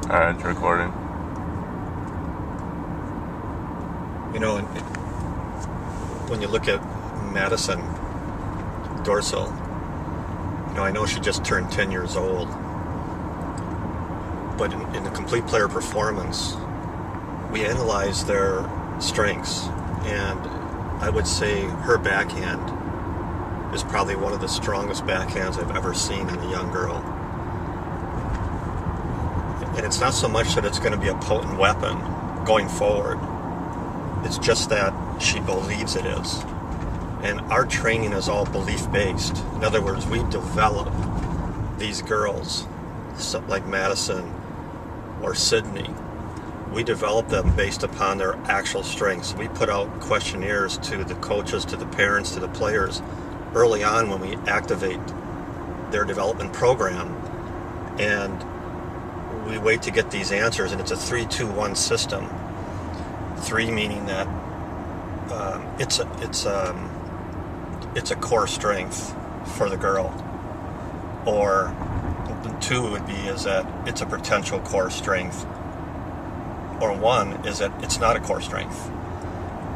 Alright, it's recording. You know, when you look at Madison Dorsal, I know she just turned 10 years old, but in the complete player performance, we analyze their strengths, and I would say her backhand is probably one of the strongest backhands I've ever seen in a young girl. And it's not so much that it's going to be a potent weapon going forward. It's just that she believes it is. And our training is all belief-based. In other words, we develop these girls, like Madison or Sydney. We develop them based upon their actual strengths. We put out questionnaires to the coaches, to the parents, to the players early on when we activate their development program. And we wait to get these answers, and it's a 3-2-1 system. 3 meaning that it's a core strength for the girl, or 2 would be is that it's a potential core strength, or 1 is that it's not a core strength.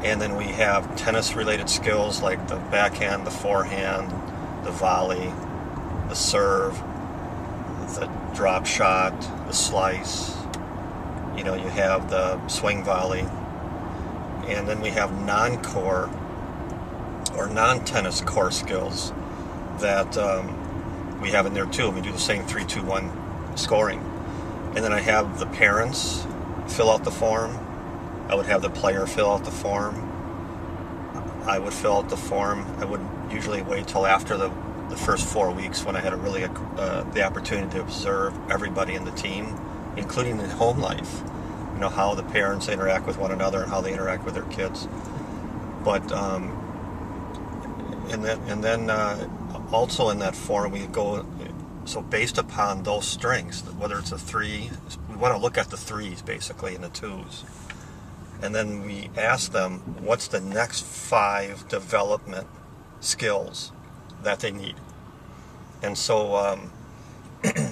And then we have tennis-related skills like the backhand, the forehand, the volley, the serve, the drop shot, the slice. You have the swing volley. And then we have non-core or non-tennis core skills that we have in there too. We do the same 3-2-1 scoring. And then I have the parents fill out the form. I would have the player fill out the form. I would fill out the form. I would usually wait till after the first 4 weeks when I had the opportunity to observe everybody in the team, including the home life. How the parents interact with one another and how they interact with their kids. But and then also in that form we go. So based upon those strengths, whether it's a 3, we want to look at the 3s basically and the 2s, and then we ask them what's the next 5 development skills that they need. And so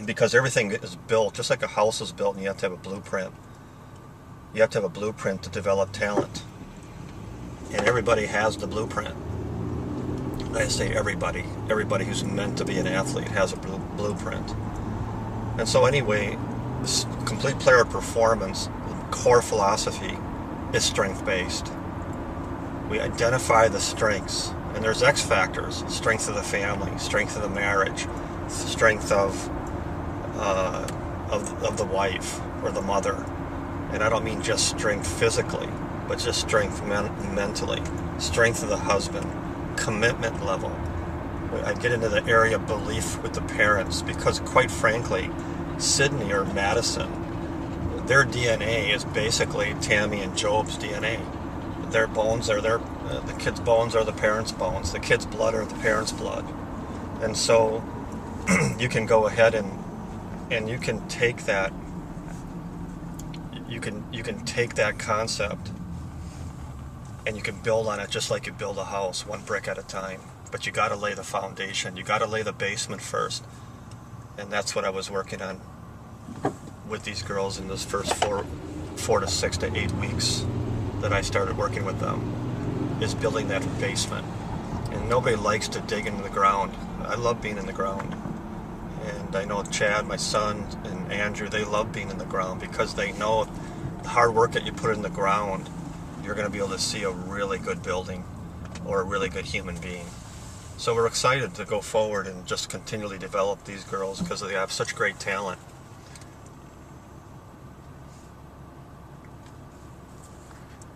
because everything is built just like a house is built, and you have to have a blueprint. You have to have a blueprint to develop talent. And everybody has the blueprint. I say everybody. Everybody who's meant to be an athlete has a blueprint. And so anyway, this complete player performance core philosophy is strength-based. We identify the strengths. And there's X factors: strength of the family, strength of the marriage, strength of the wife or the mother. And I don't mean just strength physically, but just strength mentally. Strength of the husband, commitment level. I get into the area of belief with the parents because, quite frankly, Sydney or Madison, their DNA is basically Tammy and Job's DNA. Their bones are the kids' bones are the parents' bones. The kids' blood are the parents' blood. And so you can go ahead and you can take that. You can take that concept and you can build on it just like you build a house, one brick at a time. But you got to lay the foundation. You got to lay the basement first. And that's what I was working on with these girls in this first 4 to 6 to 8 weeks that I started working with them, is building that basement. And nobody likes to dig into the ground. I love being in the ground. And I know Chad, my son, and Andrew, they love being in the ground because they know the hard work that you put in the ground, you're going to be able to see a really good building or a really good human being. So we're excited to go forward and just continually develop these girls because they have such great talent.